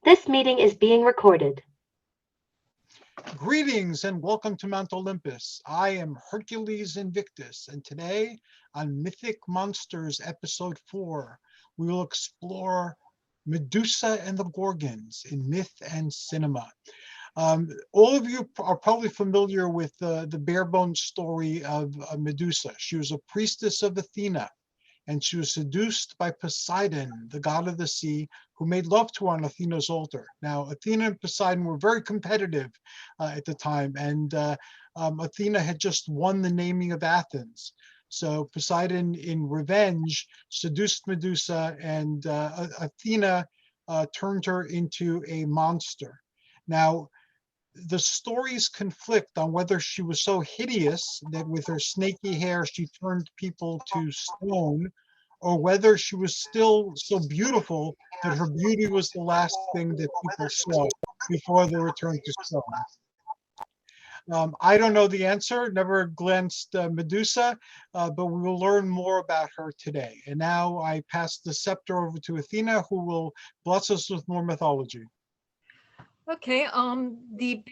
This meeting is being recorded. Greetings and welcome to Mount Olympus. I am Hercules Invictus, and today on Mythic Monsters Episode 4, we will explore Medusa and the Gorgons in myth and cinema. All of you are probably familiar with the bare bones story of Medusa. She was a priestess of Athena, and she was seduced by Poseidon, the god of the sea, who made love to her on Athena's altar. Now, Athena and Poseidon were very competitive at the time, and Athena had just won the naming of Athens. So Poseidon, in revenge, seduced Medusa, and Athena turned her into a monster. Now, the stories conflict on whether she was so hideous that with her snaky hair she turned people to stone, or whether she was still so beautiful that her beauty was the last thing that people saw before they were turned to stone. I don't know the answer, never glanced Medusa, but we will learn more about her today. And now I pass the scepter over to Athena, who will bless us with more mythology. Okay, the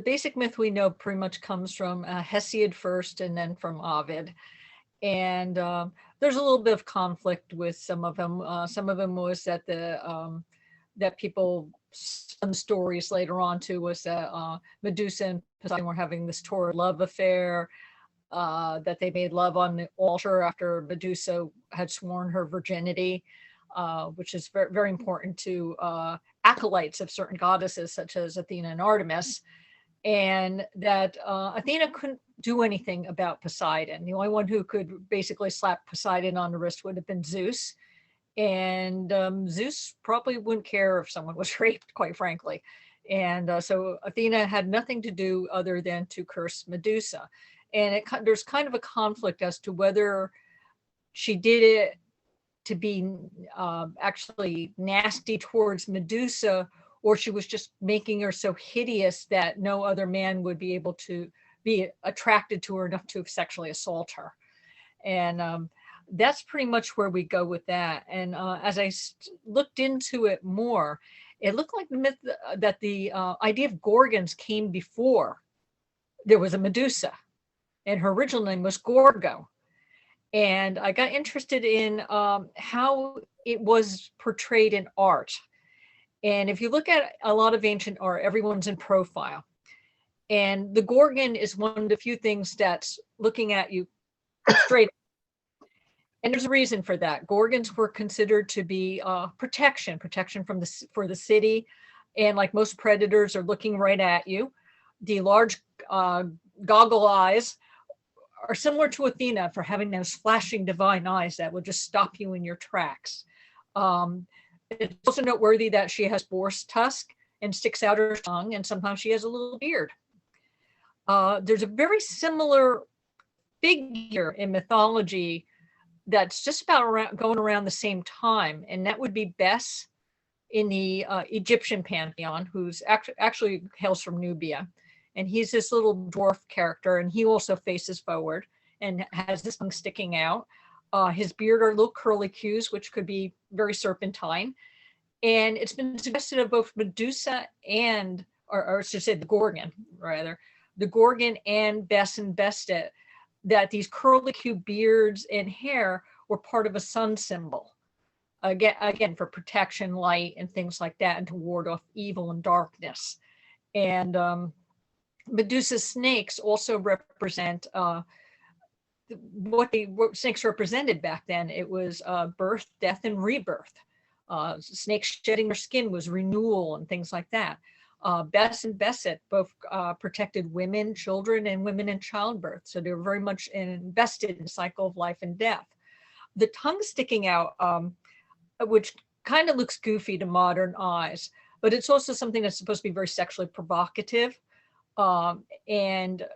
basic myth we know pretty much comes from Hesiod first, and then from Ovid, and there's a little bit of conflict with some of them. Some of them was that that people, some stories later on too, was that Medusa and Poseidon were having this torrid love affair, that they made love on the altar after Medusa had sworn her virginity, which is very, very important to acolytes of certain goddesses such as Athena and Artemis, and that Athena couldn't do anything about Poseidon. The only one who could basically slap Poseidon on the wrist would have been Zeus, and Zeus probably wouldn't care if someone was raped, quite frankly. And so Athena had nothing to do other than to curse Medusa. And there's kind of a conflict as to whether she did it to be actually nasty towards Medusa, or she was just making her so hideous that no other man would be able to be attracted to her enough to sexually assault her. And that's pretty much where we go with that. And as I looked into it more, it looked like the myth that the idea of Gorgons came before there was a Medusa, and her original name was Gorgo. And I got interested in how it was portrayed in art. And if you look at a lot of ancient art, everyone's in profile. And the Gorgon is one of the few things that's looking at you straight. And there's a reason for that. Gorgons were considered to be protection from for the city. And like most predators are looking right at you. The large goggle eyes are similar to Athena for having those flashing divine eyes that will just stop you in your tracks. It's also noteworthy that she has boar's tusk and sticks out her tongue, and sometimes she has a little beard. There's a very similar figure in mythology that's just about going around the same time, and that would be Bes in the Egyptian pantheon, who's actually hails from Nubia. And he's this little dwarf character, and he also faces forward and has this tongue sticking out. His beard are little curly cues, which could be very serpentine. And it's been suggested of both Medusa and, or I should say the Gorgon, rather, the Gorgon and Bes and Bestet, that these curly cue beards and hair were part of a sun symbol. Again, for protection, light, and things like that, and to ward off evil and darkness. And Medusa's snakes also represent what snakes represented back then. It was birth, death, and rebirth. Snakes shedding their skin was renewal and things like that. Bes and Beset both protected women, children, and women in childbirth. So they were very much invested in the cycle of life and death. The tongue sticking out, which kind of looks goofy to modern eyes, but it's also something that's supposed to be very sexually provocative. And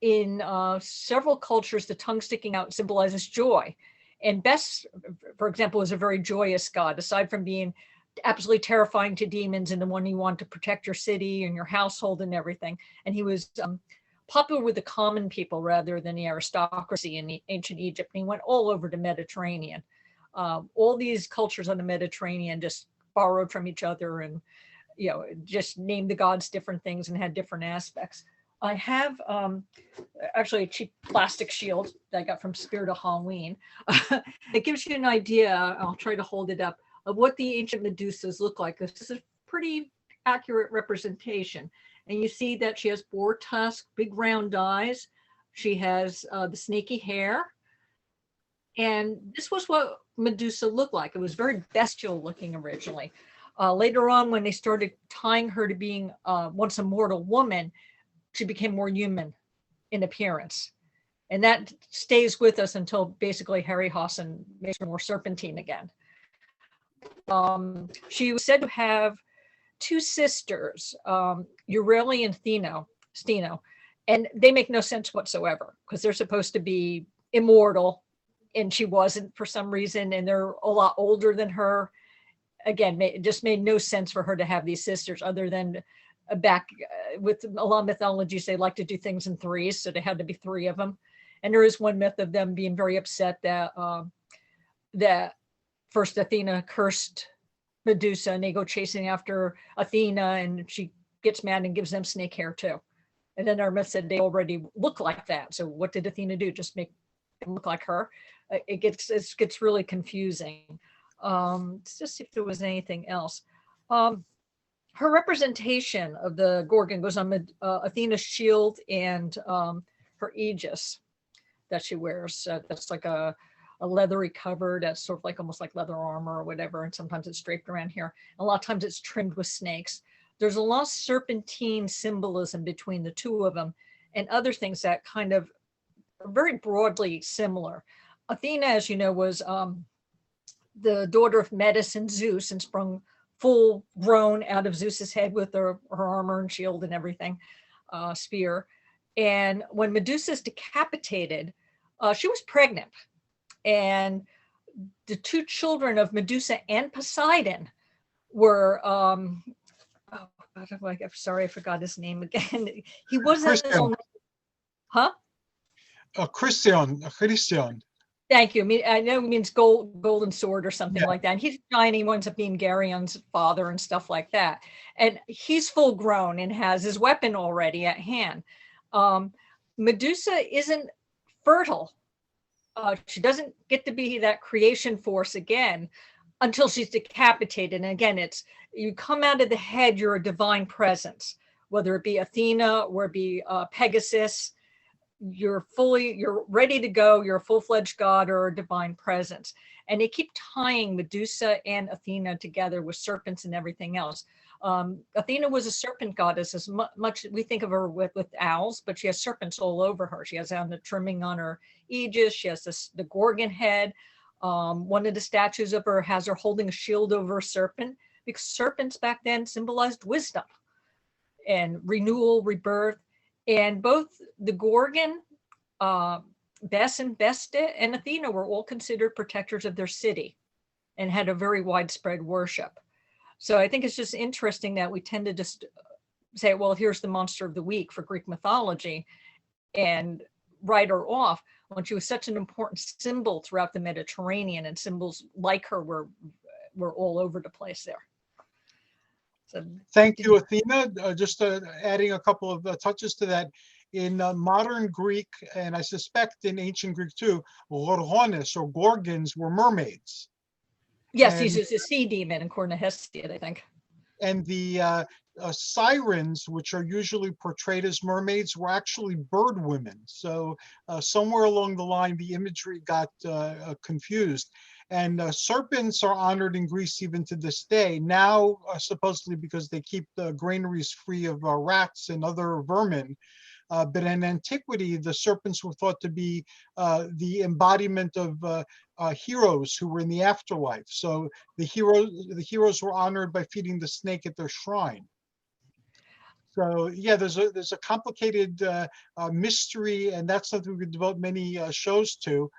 in several cultures, the tongue sticking out symbolizes joy. And Bes, for example, is a very joyous god, aside from being absolutely terrifying to demons and the one you want to protect your city and your household and everything. And he was popular with the common people rather than the aristocracy in the ancient Egypt. And he went all over the Mediterranean. All these cultures on the Mediterranean just borrowed from each other and, just named the gods different things and had different aspects. I have actually a cheap plastic shield that I got from Spirit of Halloween. It gives you an idea, I'll try to hold it up, of what the ancient Medusas look like. This is a pretty accurate representation. And you see that she has boar tusk, big round eyes. She has the snaky hair. And this was what Medusa looked like. It was very bestial looking originally. Later on, when they started tying her to being once a mortal woman, she became more human in appearance. And that stays with us until basically Harryhausen makes her more serpentine again. She was said to have two sisters, Euryale and Steno, and they make no sense whatsoever because they're supposed to be immortal, and she wasn't for some reason, and they're a lot older than her. Again, it just made no sense for her to have these sisters other than back with a lot of mythologies, they like to do things in threes, so there had to be three of them. And there is one myth of them being very upset that that first Athena cursed Medusa, and they go chasing after Athena, and she gets mad and gives them snake hair too. And then our myth said they already look like that. So what did Athena do? Just make them look like her? It gets really confusing. Let's just see if there was anything else. Her representation of the Gorgon goes on Athena's shield and her aegis that she wears. That's like a leathery cover that's sort of like almost like leather armor or whatever. And sometimes it's draped around here. A lot of times it's trimmed with snakes. There's a lot of serpentine symbolism between the two of them and other things that kind of are very broadly similar. Athena, as you know, was the daughter of Metis and Zeus and sprung full grown out of Zeus's head with her armor and shield and everything, spear. And when Medusa is decapitated, she was pregnant. And the two children of Medusa and Poseidon were, I'm sorry, I forgot his name again. He wasn't his own, huh? Christian. Thank you. I know it means golden sword or something like that. And he's giant. He winds up being Gerion's father and stuff like that. And he's full grown and has his weapon already at hand. Medusa isn't fertile. She doesn't get to be that creation force again until she's decapitated. And again, it's you come out of the head, you're a divine presence, whether it be Athena or it be Pegasus. You're ready to go. You're a full-fledged god or a divine presence. And they keep tying Medusa and Athena together with serpents and everything else. Athena was a serpent goddess as much we think of her with owls, but she has serpents all over her. She has on the trimming on her aegis. She has the Gorgon head. One of the statues of her has her holding a shield over a serpent, because serpents back then symbolized wisdom and renewal, rebirth. And both the Gorgon, Bes and Vesta, and Athena were all considered protectors of their city and had a very widespread worship. So I think it's just interesting that we tend to just say, well, here's the monster of the week for Greek mythology and write her off when she was such an important symbol throughout the Mediterranean, and symbols like her were all over the place there. So, thank you, Athena. Just adding a couple of touches to that. In modern Greek, and I suspect in ancient Greek too, Gorgones or Gorgons were mermaids. Yes, he's a sea demon according to Hesiod, I think. And the sirens, which are usually portrayed as mermaids, were actually bird women. So somewhere along the line, the imagery got confused. And serpents are honored in Greece even to this day. Now, supposedly because they keep the granaries free of rats and other vermin. But in antiquity, the serpents were thought to be the embodiment of heroes who were in the afterlife. So the heroes were honored by feeding the snake at their shrine. So yeah, there's a complicated mystery, and that's something we could devote many shows to.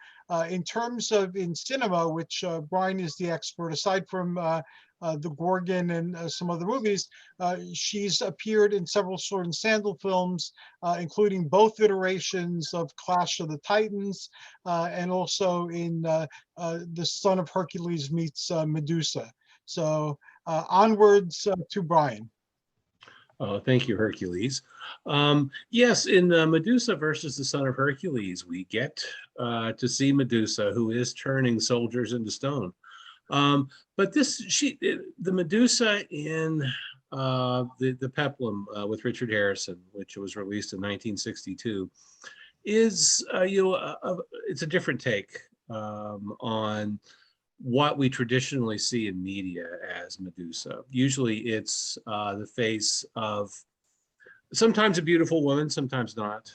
In terms of in cinema, which Brian is the expert, aside from the Gorgon and some other movies, she's appeared in several Sword and Sandal films, including both iterations of Clash of the Titans, and also in The Son of Hercules meets Medusa. So Onwards to Brian. Thank you, Hercules. Yes, in Medusa versus the Son of Hercules, we get to see Medusa, who is turning soldiers into stone. But the Medusa in the Peplum with Richard Harrison, which was released in 1962, is it's a different take on what we traditionally see in media as Medusa. Usually it's the face of sometimes a beautiful woman, sometimes not,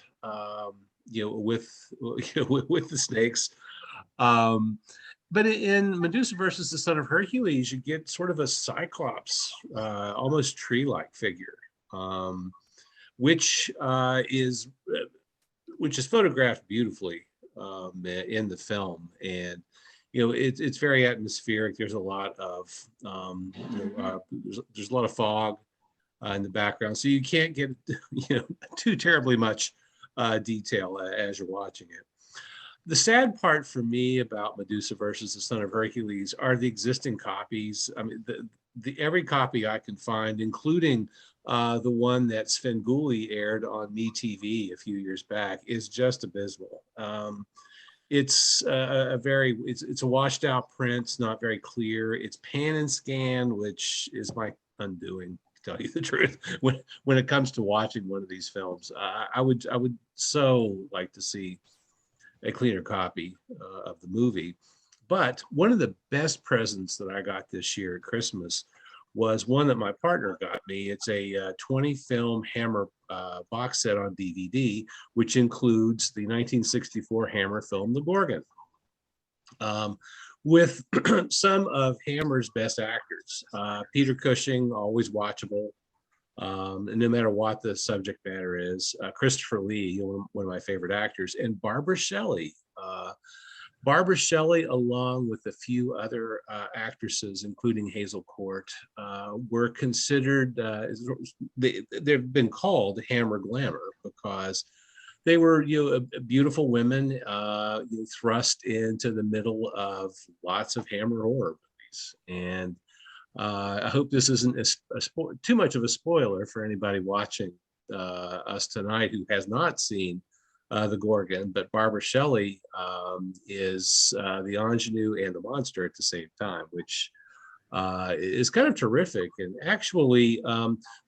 with, with the snakes. But in Medusa versus the Son of Hercules, you get sort of a cyclops, almost tree-like figure, which is photographed beautifully in the film. And it's very atmospheric. There's a lot of there's a lot of fog in the background, so you can't get too terribly much detail as you're watching it. The sad part for me about Medusa versus the Son of Hercules are the existing copies. I mean, every copy I can find, including the one that Svengoolie aired on MeTV a few years back, is just abysmal. It's it's a washed out print. It's not very clear. It's pan and scan, which is my undoing, to tell you the truth. When it comes to watching one of these films, I would so like to see a cleaner copy of the movie. But one of the best presents that I got this year at Christmas was one that my partner got me. It's a 20 film Hammer box set on DVD, which includes the 1964 Hammer film, The Gorgon, with some of Hammer's best actors. Peter Cushing, always watchable, and no matter what the subject matter is. Christopher Lee, one of my favorite actors, and Barbara Shelley. Barbara Shelley, along with a few other actresses, including Hazel Court, were considered, they've been called Hammer Glamour because they were beautiful women thrust into the middle of lots of Hammer horror movies. And I hope this isn't too much of a spoiler for anybody watching us tonight who has not seen the Gorgon, but Barbara Shelley is the ingenue and the monster at the same time, which is kind of terrific. And actually,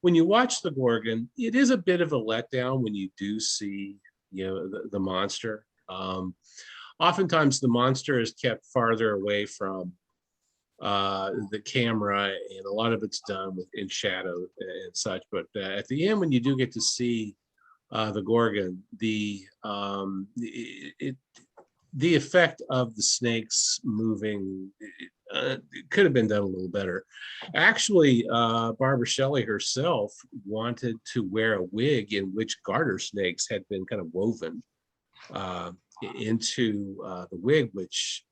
when you watch the Gorgon, it is a bit of a letdown when you do see the monster. Oftentimes, the monster is kept farther away from the camera, and a lot of it's done in shadow and such. But at the end, when you do get to see the Gorgon, the effect of the snakes moving it could have been done a little better. Actually, Barbara Shelley herself wanted to wear a wig in which garter snakes had been kind of woven into the wig, which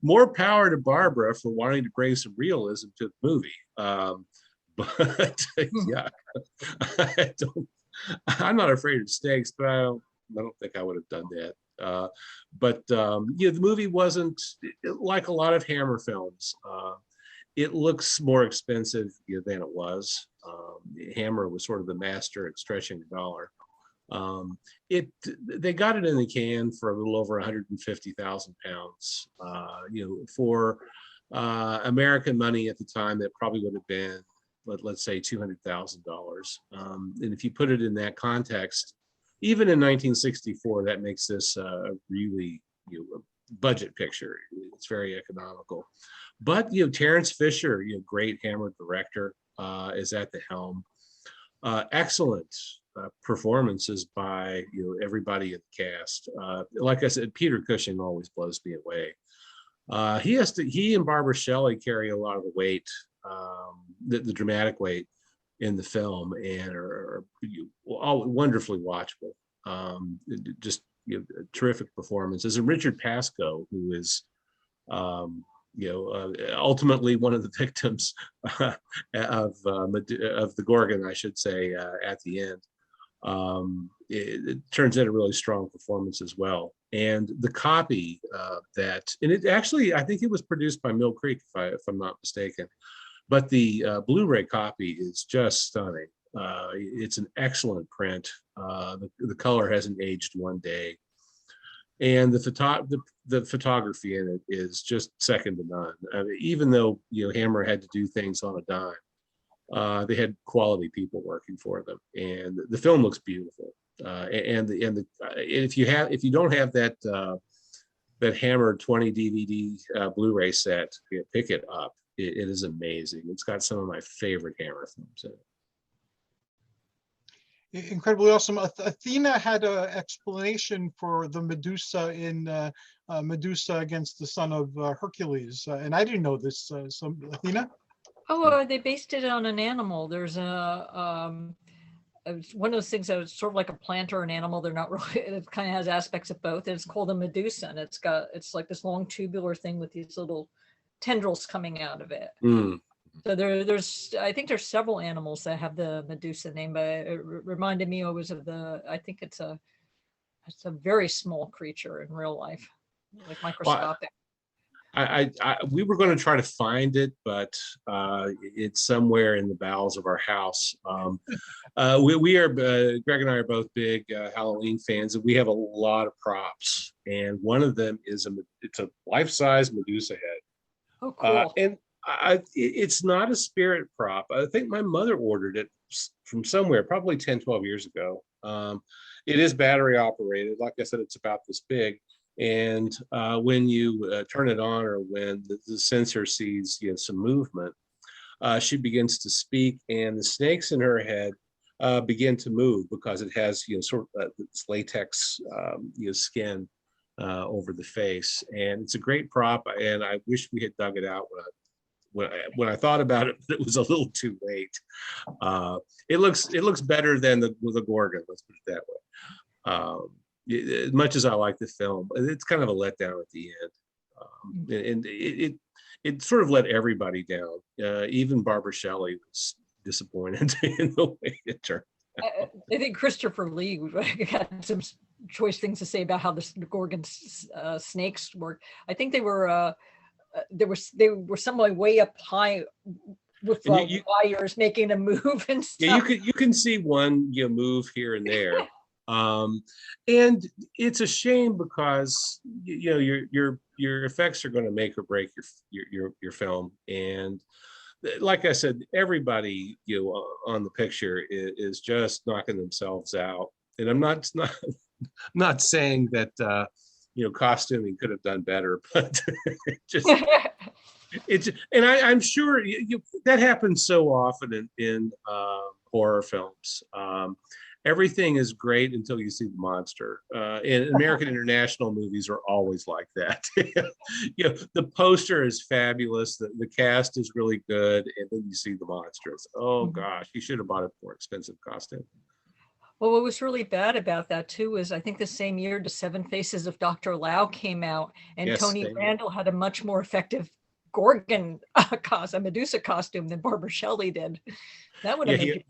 more power to Barbara for wanting to bring some realism to the movie. But yeah, I'm not afraid of snakes, but I don't think I would have done that. The movie wasn't like a lot of Hammer films. It looks more expensive than it was. Hammer was sort of the master at stretching the dollar. They got it in the can for a little over 150,000 pounds. For American money at the time, that probably would have been, let's say, $200,000. And if you put it in that context, even in 1964, that makes this a really budget picture. It's very economical. But Terrence Fisher, great Hammer director, is at the helm. Excellent performances by everybody in the cast. Like I said, Peter Cushing always blows me away. He and Barbara Shelley carry a lot of the weight, the dramatic weight in the film, and are all wonderfully watchable. Just terrific performances. And Richard Pascoe, who is ultimately one of the victims of the Gorgon, I should say, at the end. It turns out a really strong performance as well. And the copy and it actually, I think it was produced by Mill Creek, if I'm not mistaken. But the Blu-ray copy is just stunning. It's an excellent print. The color hasn't aged one day. And the photography in it is just second to none. I mean, even though Hammer had to do things on a dime, they had quality people working for them, and the film looks beautiful. If you don't have that Hammer 20 DVD Blu-ray set, pick it up. It is amazing. It's got some of my favorite Hammer films in it. Incredibly awesome. Athena had an explanation for the Medusa in Medusa against the Son of Hercules, and I didn't know this. So Athena? Oh, they based it on an animal. There's it's one of those things that was sort of like a plant or an animal. They're not really, it kind of has aspects of both. It's called a Medusa, and it's like this long tubular thing with these little tendrils coming out of it. Mm. So I think there's several animals that have the Medusa name, but it reminded me always of I think it's a very small creature in real life, like microscopic. We were going to try to find it, but it's somewhere in the bowels of our house. We are Greg and I are both big Halloween fans, and we have a lot of props. And one of them is it's a life-size Medusa head. Oh, cool! And it's not a spirit prop. I think my mother ordered it from somewhere, probably 10, 12 years ago. It is battery operated. Like I said, it's about this big. And when you turn it on, or when the sensor sees some movement, she begins to speak, and the snakes in her head begin to move because it has sort of this latex skin over the face. And it's a great prop, and I wish we had dug it out when I thought about it, but it was a little too late. It looks better than the Gorgon, let's put it that way. As much as I like the film, it's kind of a letdown at the end, and it sort of let everybody down. Even Barbara Shelley was disappointed in the way it turned out. I think Christopher Lee had some choice things to say about how the Gorgon snakes work. I think they were some way up high with wires making them move and stuff. Yeah, you can see one move here and there. And it's a shame because your effects are going to make or break your film. And like I said, everybody on the picture is just knocking themselves out. And I'm not saying that costuming could have done better, but I'm sure that happens so often in horror films. Everything is great until you see the monster. And American International movies are always like that. The poster is fabulous. The cast is really good. And then you see the monster. It's, oh gosh, you should have bought a more expensive costume. Well, what was really bad about that too is I think the same year The Seven Faces of Dr. Lao came out, and Yes, Tony Randall had a much more effective Gorgon a Medusa costume than Barbara Shelley did. That would have made you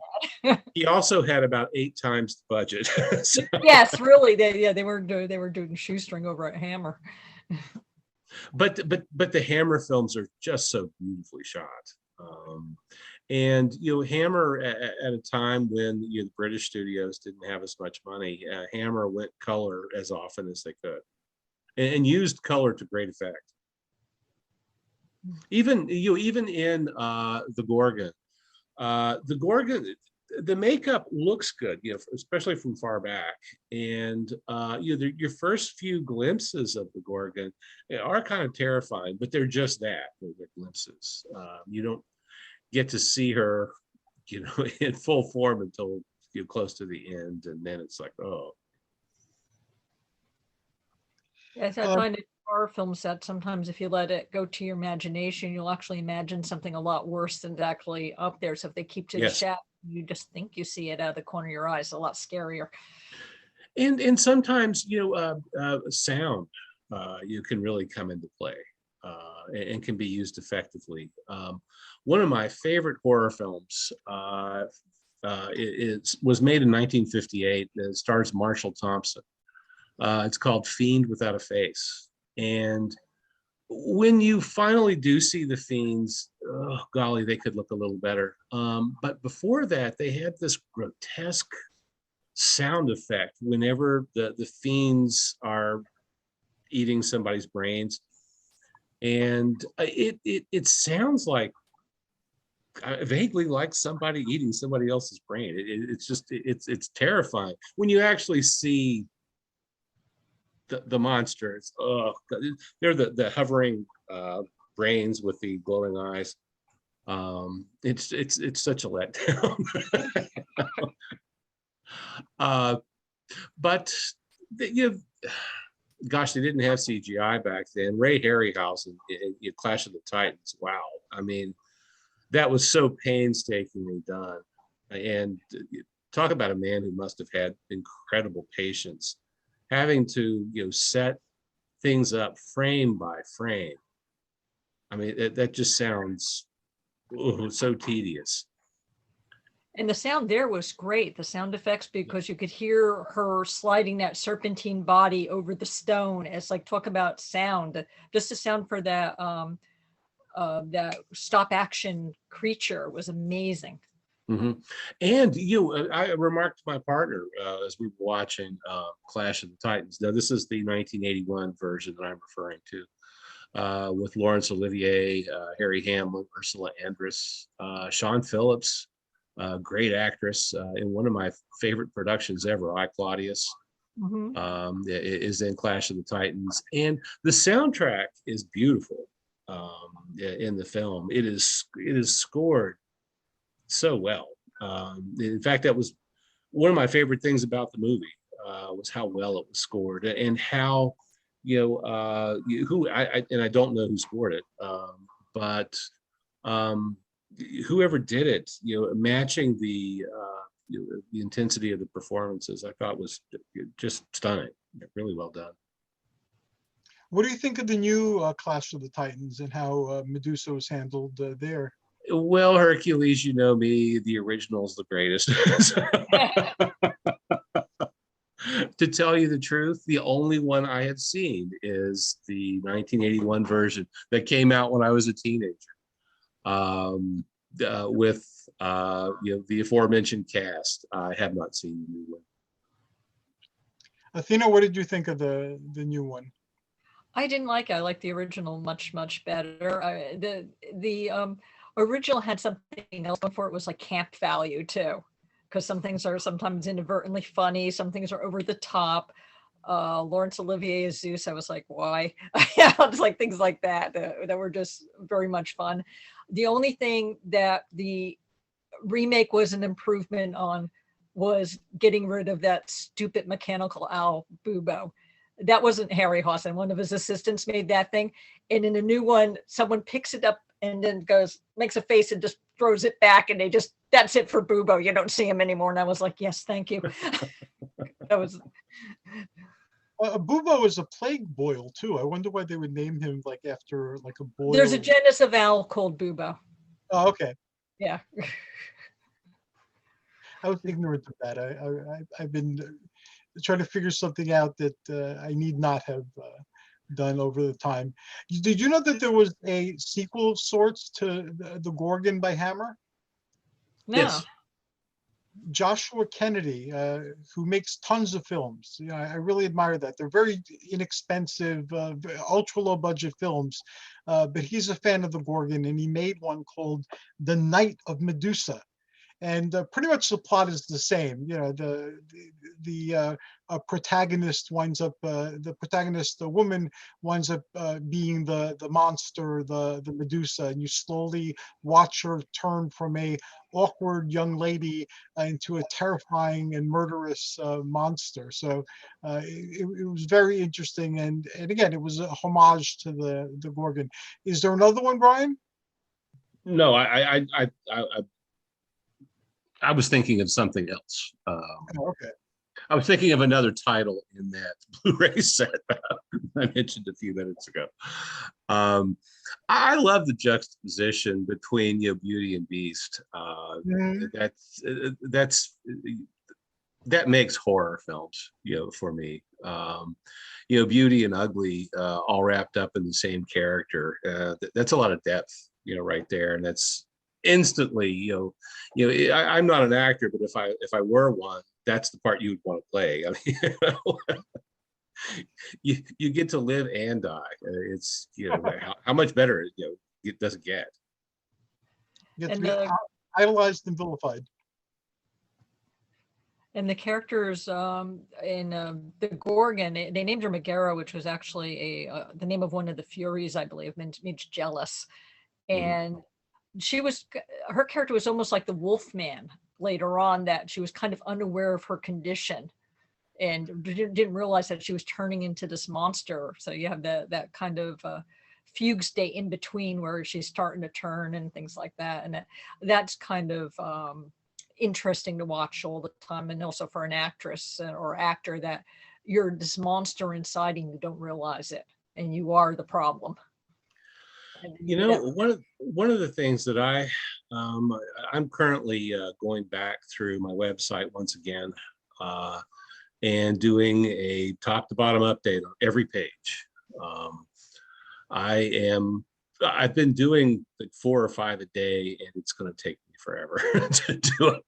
mad. He also had about 8 times the budget. So. Yes, really. They were doing shoestring over at Hammer. But the Hammer films are just so beautifully shot. And Hammer at a time when the British studios didn't have as much money, Hammer went color as often as they could, and used color to great effect. Even in the Gorgon, the makeup looks good, especially from far back. And your first few glimpses of the Gorgon are kind of terrifying, but they're just that. They're glimpses. You don't get to see her, in full form until close to the end, and then it's like, oh. Yes, I find it horror films that sometimes if you let it go to your imagination, you'll actually imagine something a lot worse than actually up there. So if they keep to the shadow, you just think you see it out of the corner of your eyes, a lot scarier. And sometimes sound you can really come into play and can be used effectively. One of my favorite horror films was made in 1958. It stars Marshall Thompson. It's called Fiend Without a Face. And when you finally do see the fiends, oh golly, they could look a little better. But before that, they had this grotesque sound effect whenever the fiends are eating somebody's brains, and it sounds like vaguely like somebody eating somebody else's brain. It's terrifying when you actually see the monsters. Oh, they're the hovering brains with the glowing eyes. It's such a letdown. But you gosh, they didn't have CGI back then. Ray Harryhausen in Clash of the Titans. Wow, I mean, that was so painstakingly done. And talk about a man who must have had incredible patience, having to set things up frame by frame. I mean, that just sounds so tedious. And the sound there was great, the sound effects, because you could hear her sliding that serpentine body over the stone. It's like, talk about sound, just the sound for that that stop action creature was amazing. Mm-hmm. And I remarked to my partner as we were watching Clash of the Titans. Now, this is the 1981 version that I'm referring to, with Laurence Olivier, Harry Hamlin, Ursula Andress, Sean Phillips, great actress in one of my favorite productions ever, I, Claudius, is in Clash of the Titans. And the soundtrack is beautiful in the film. It is scored so well. In fact, that was one of my favorite things about the movie, was how well it was scored, and how and I don't know who scored it, but whoever did it, matching the intensity of the performances, I thought was just stunning. Really well done. What do you think of the new Clash of the Titans and how Medusa was handled there? Well, Hercules, you know me, the original's the greatest. To tell you the truth, the only one I have seen is the 1981 version that came out when I was a teenager, with the aforementioned cast. I have not seen the new one. Athena, what did you think of the new one? I didn't like it. I like the original much better. The original had something else before. It was like camp value too, because some things are sometimes inadvertently funny, some things are over the top. Laurence Olivier as Zeus, I was like, why? Just like things like that that were just very much fun. The only thing that the remake was an improvement on was getting rid of that stupid mechanical owl Bubo. That wasn't Harryhausen. One of his assistants made that thing. And in a new one, someone picks it up and then makes a face and just throws it back. And that's it for Bubo. You don't see him anymore. And I was like, yes, thank you. That was. Bubo is a plague boil too. I wonder why they would name him like after like a boil. There's a genus of owl called Bubo. Oh, okay. Yeah. I was ignorant of that. I've been trying to figure something out that I need not have done over the time. Did you know that there was a sequel of sorts to the Gorgon by Hammer? No. Yes. Joshua Kennedy, who makes tons of films. I really admire that. They're very inexpensive, ultra low budget films, but he's a fan of the Gorgon, and he made one called The Night of Medusa. And pretty much the plot is the same. The protagonist winds up, the woman winds up being the monster, the Medusa, and you slowly watch her turn from a awkward young lady into a terrifying and murderous monster. So it was very interesting, and again, it was a homage to the Gorgon. Is there another one, Brian? No, I was thinking of something else. Oh, okay. I was thinking of another title in that Blu-ray set I mentioned a few minutes ago. I love the juxtaposition between Beauty and Beast. That's that makes horror films, for me. Beauty and Ugly, all wrapped up in the same character. That's a lot of depth, right there, and that's instantly, I'm not an actor, but if I were one, that's the part you would want to play. I mean, you get to live and die. It's how much better it doesn't get. You get to And be idolized and vilified. And the characters in the Gorgon, they named her Megara, which was actually the name of one of the Furies, I believe, means jealous. And her character was almost like the Wolfman later on, that she was kind of unaware of her condition and didn't realize that she was turning into this monster. So you have that kind of fugue state in between where she's starting to turn and things like that. And that's kind of interesting to watch all the time, and also for an actress or actor, that you're this monster inside and you don't realize it, and you are the problem. One of the things that I'm currently going back through my website once again, and doing a top to bottom update on every page. I've been doing like 4 or 5 a day, and it's going to take me forever to do it.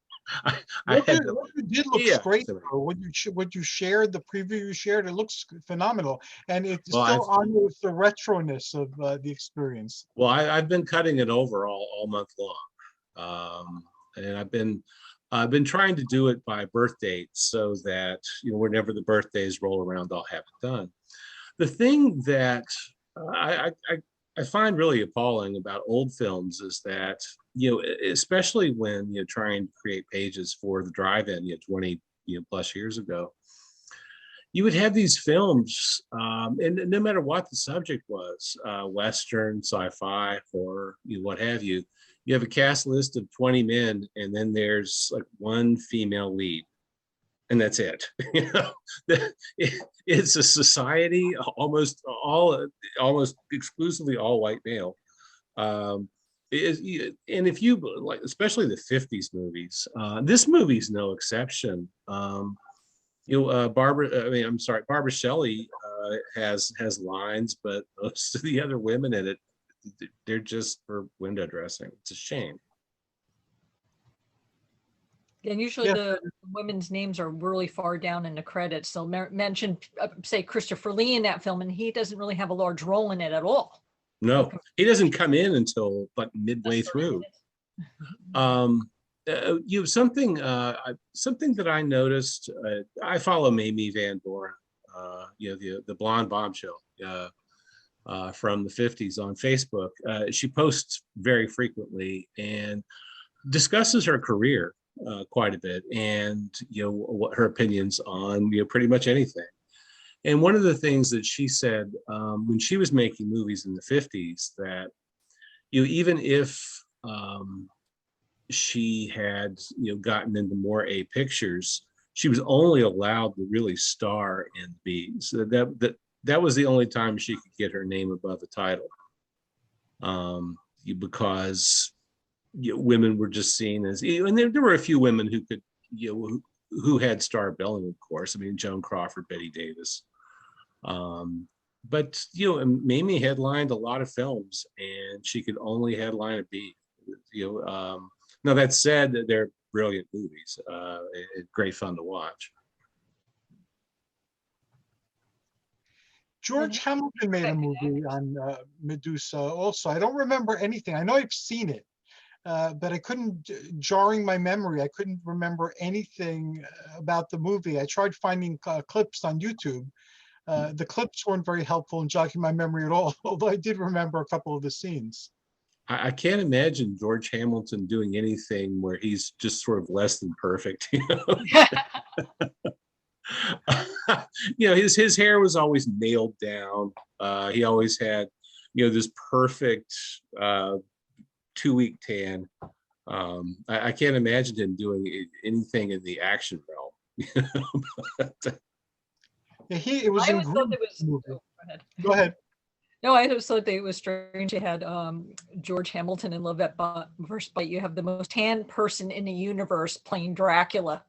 What you did looks great. What you shared, the preview you shared, it looks phenomenal, and it's still honors the retroness of the experience. Well, I've been cutting it over all month long, and I've been trying to do it by birth date, so that whenever the birthdays roll around, I'll have it done. The thing that I find really appalling about old films is that, especially when you're trying to create pages for the drive-in, 20 plus years ago, you would have these films, and no matter what the subject was, Western, sci-fi, horror, what have you, you have a cast list of 20 men, and then there's like one female lead. And that's it. It's a society almost exclusively all white male. And if you like, especially the 50s movies, this movie's no exception. Barbara Shelley has lines, but most of the other women in it, they're just for window dressing. It's a shame. And usually the women's names are really far down in the credits. So mention, say, Christopher Lee in that film, and he doesn't really have a large role in it at all. No, he doesn't come in until like midway through. Something that I noticed. I follow Mamie Van Doren, the blonde bombshell from the 50s on Facebook. She posts very frequently and discusses her career quite a bit, and what her opinions on pretty much anything. And one of the things that she said when she was making movies in the 50s, that even if she had gotten into more A pictures, she was only allowed to really star in B. So that was the only time she could get her name above the title, because women were just seen as, and there were a few women who could, who had star billing, of course. I mean, Joan Crawford, Betty Davis. But Mamie headlined a lot of films, and she could only headline a B. Now that said, they're brilliant movies. Great fun to watch. George Hamilton made a movie on Medusa also. I don't remember anything. I know I've seen it. But I couldn't, jarring my memory, I couldn't remember anything about the movie. I tried finding clips on YouTube. The clips weren't very helpful in jogging my memory at all, although I did remember a couple of the scenes. I can't imagine George Hamilton doing anything where he's just sort of less than perfect. His hair was always nailed down. He always had, this perfect 2-week tan. I can't imagine him doing anything in the action realm. It was in Go ahead. No, I just thought that it was strange. You had George Hamilton in Love at First Bite. You have the most tan person in the universe playing Dracula.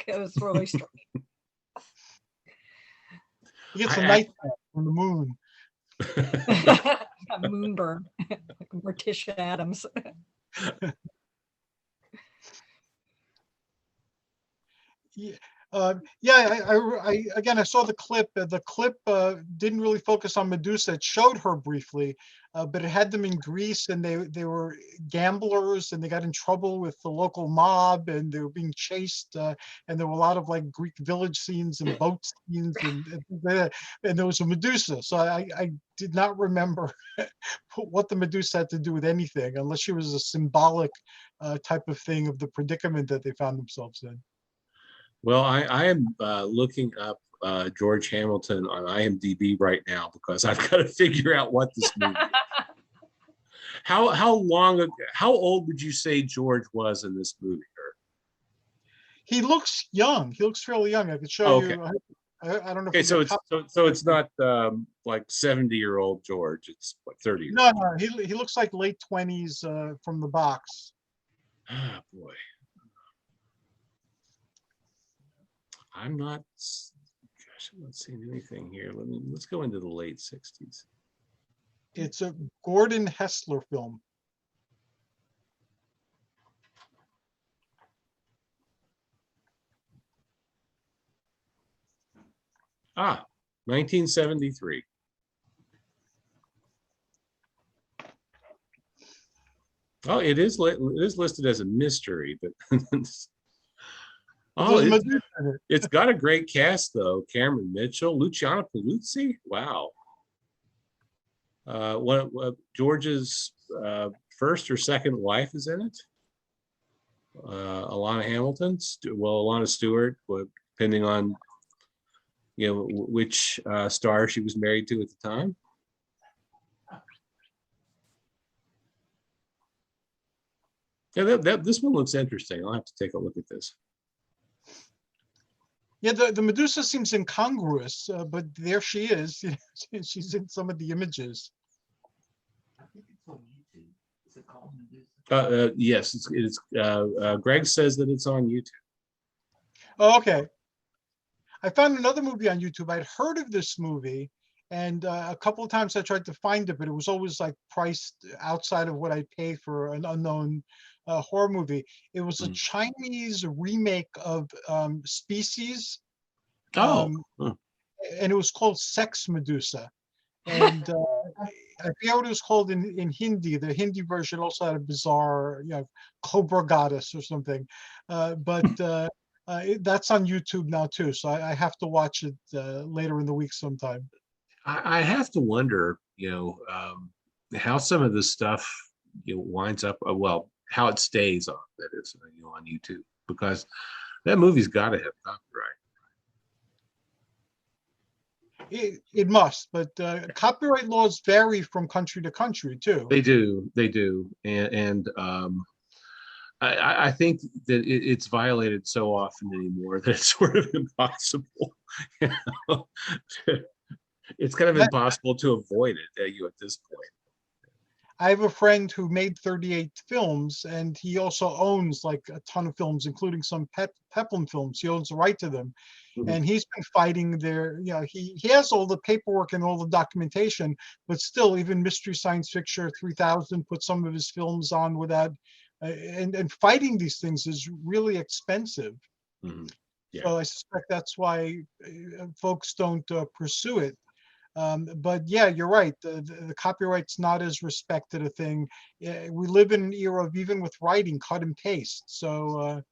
It was really strange. He gets a I- night from the moon. A moonburn, like Morticia Adams. Again, I saw the clip. The clip didn't really focus on Medusa. It showed her briefly, but it had them in Greece, and they were gamblers, and they got in trouble with the local mob, and they were being chased. And there were a lot of like Greek village scenes and boat scenes, and there was a Medusa. So I did not remember what the Medusa had to do with anything, unless she was a symbolic type of thing of the predicament that they found themselves in. Well, I am looking up George Hamilton on IMDb right now because I've got to figure out what this movie is. How long ago, how old would you say George was in this movie? He looks young. He looks fairly young. I could show Oh, okay. you. I don't know. Okay, If so we it's got so it's not like 70-year-old George. It's what, 30 no. He looks like late 20s from the box. Ah, boy. I'm not, gosh, I'm not seeing anything here. Let's go into the late 60s. It's a Gordon Hessler film. Ah, 1973. Oh, it is listed as a mystery, but oh, There's a Medusa in it. it's got a great cast though. Cameron Mitchell, Luciano Paluzzi. Wow. What George's first or second wife is in it? Alana Hamilton. Alana Stewart, depending on which star she was married to at the time. Yeah, this one looks interesting. I'll have to take a look at this. Yeah, the Medusa seems incongruous, but there she is. She's in some of the images. I think it's on YouTube. Is it called Medusa? Yes, it's Greg says that it's on YouTube. Oh, okay. I found another movie on YouTube. I'd heard of this movie, and a couple of times I tried to find it, but it was always like priced outside of what I pay for an unknown horror movie. It was a Chinese remake of Species, Oh, and it was called Sex Medusa. And I forget what it was called in Hindi. The Hindi version also had a bizarre, Cobra Goddess or something. But that's on YouTube now too, so I have to watch it later in the week sometime. I have to wonder, how some of this stuff winds up. Well, how it stays on, that is, on YouTube, because that movie's got to have copyright. It must, but copyright laws vary from country to country too. They do, and I think that it's violated so often anymore that it's sort of impossible. It's kind of impossible to avoid it at this point. I have a friend who made 38 films, and he also owns like a ton of films, including some Peplum films. He owns the right to them. Mhm. And he's been fighting he has all the paperwork and all the documentation, but still, even Mystery Science Fiction 3000 put some of his films on without, and fighting these things is really expensive. Mhm. Yeah. So I suspect that's why folks don't pursue it. But yeah, you're right. The copyright's not as respected a thing. We live in an era of, even with writing, cut and paste. So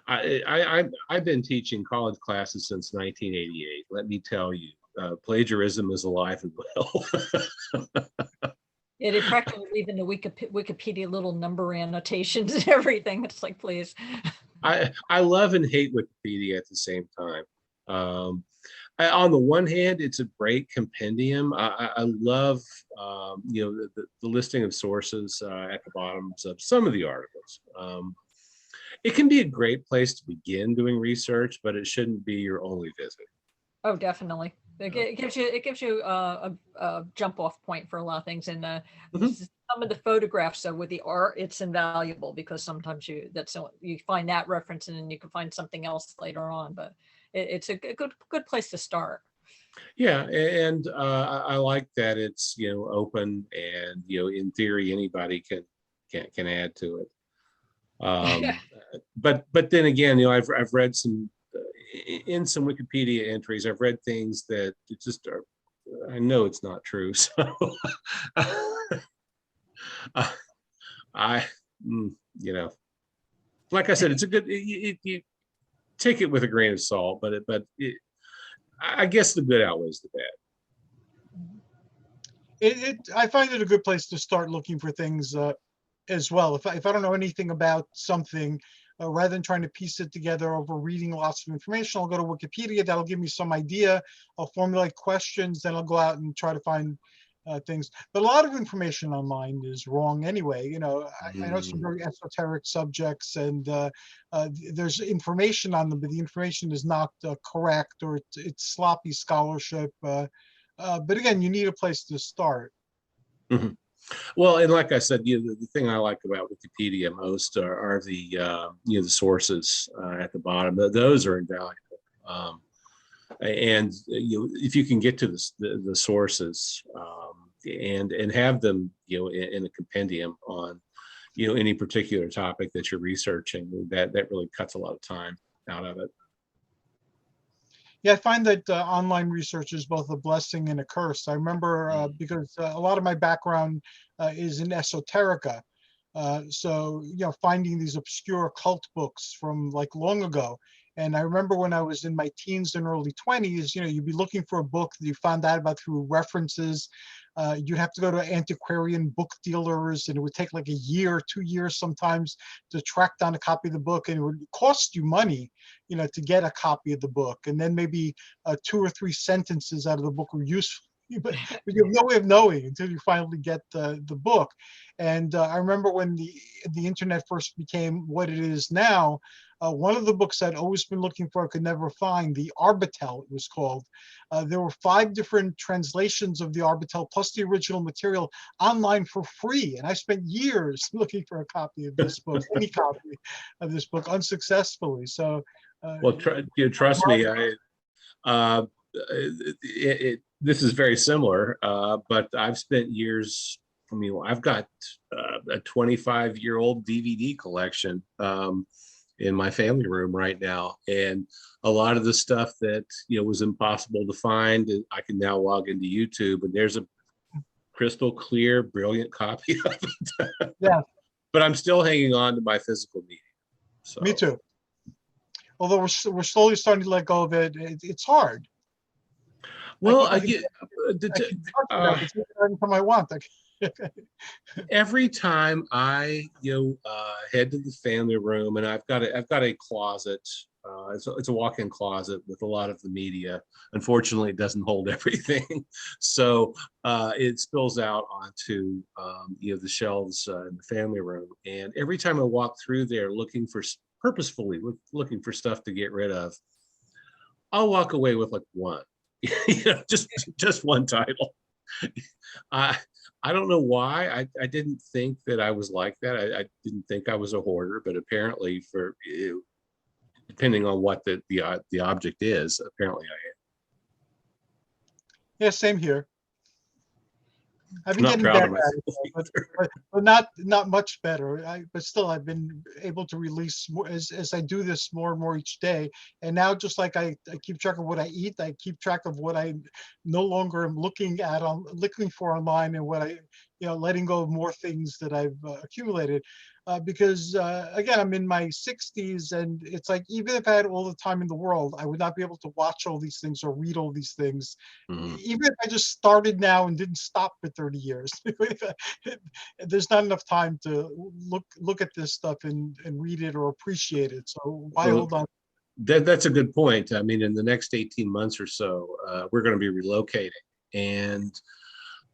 I've been teaching college classes since 1988. Let me tell you, plagiarism is alive and well. Yeah, they practically leave in the Wikipedia little number annotations and everything. It's like, please. I love and hate Wikipedia at the same time. On the one hand, it's a great compendium. I love the listing of sources at the bottoms of some of the articles. It can be a great place to begin doing research, but it shouldn't be your only visit. Oh, definitely. It gives you a jump off point for a lot of things. And Mhm. some of the photographs with the art, it's invaluable because sometimes you find that reference and then you can find something else later on. But it's a good place to start. Yeah, and I like that it's open, and in theory anybody can add to it. But then again, I've read some in some Wikipedia entries. I've read things that just are. I know it's not true, so I, like I said, it's a good. You take it with a grain of salt, but I guess the good outweighs the bad. I find it a good place to start looking for things as well. If I don't know anything about something, rather than trying to piece it together over reading lots of information, I'll go to Wikipedia. That'll give me some idea. I'll formulate questions, then I'll go out and try to find things. But a lot of information online is wrong anyway. I know some very esoteric subjects, and there's information on them, but the information is not correct, or it's sloppy scholarship. But again, you need a place to start. Mhm. Well, and like I said, the thing I like about Wikipedia most are the the sources at the bottom. Those are invaluable, and if you can get to the sources and have them in a compendium on any particular topic that you're researching, that really cuts a lot of time out of it. Yeah, I find that online research is both a blessing and a curse. I remember because a lot of my background is in esoterica. So, finding these obscure cult books from like long ago. And I remember when I was in my teens and early 20s, you'd be looking for a book that you found out about through references. You'd have to go to antiquarian book dealers, and it would take like a year, 2 years sometimes to track down a copy of the book, and it would cost you money, to get a copy of the book. And then maybe 2 or 3 sentences out of the book were useful. But you have no way of knowing until you finally get the book. And I remember when the internet first became what it is now, one of the books I'd always been looking for, I could never find, the Arbitel, it was called. There were 5 different translations of the Arbitel plus the original material online for free. And I spent years looking for a copy of this book, any copy of this book, unsuccessfully. So, well, trust me, this is very similar, but I've spent years. I mean, I've got a 25-year-old DVD collection in my family room right now, and a lot of the stuff that was impossible to find, I can now log into YouTube, and there's a crystal clear, brilliant copy of it. Yeah. But I'm still hanging on to my physical media. So. Me too. Although we're slowly starting to let go of it, it's hard. Well, I can anytime I want. Every time I head to the family room, and I've got a closet. It's a walk-in closet with a lot of the media. Unfortunately, it doesn't hold everything, so it spills out onto the shelves in the family room. And every time I walk through there, purposefully looking for stuff to get rid of, I'll walk away with like one. just one title. I don't know why. I didn't think that I was like that. I didn't think I was a hoarder, but apparently, for depending on what the object is, apparently I am. Yeah, same here. I've been Not getting proud better of at myself it, but not much better. But still, I've been able to release more as I do this more and more each day. And now, just like I keep track of what I eat, I keep track of what I no longer am looking for online, and what I, letting go of more things that I've accumulated. Because again, I'm in my 60s, and it's like, even if I had all the time in the world, I would not be able to watch all these things or read all these things. Mhm. Even if I just started now and didn't stop for 30 years. There's not enough time to look at this stuff and read it or appreciate it. So why hold on? That's a good point. I mean, in the next 18 months or so, we're going to be relocating, and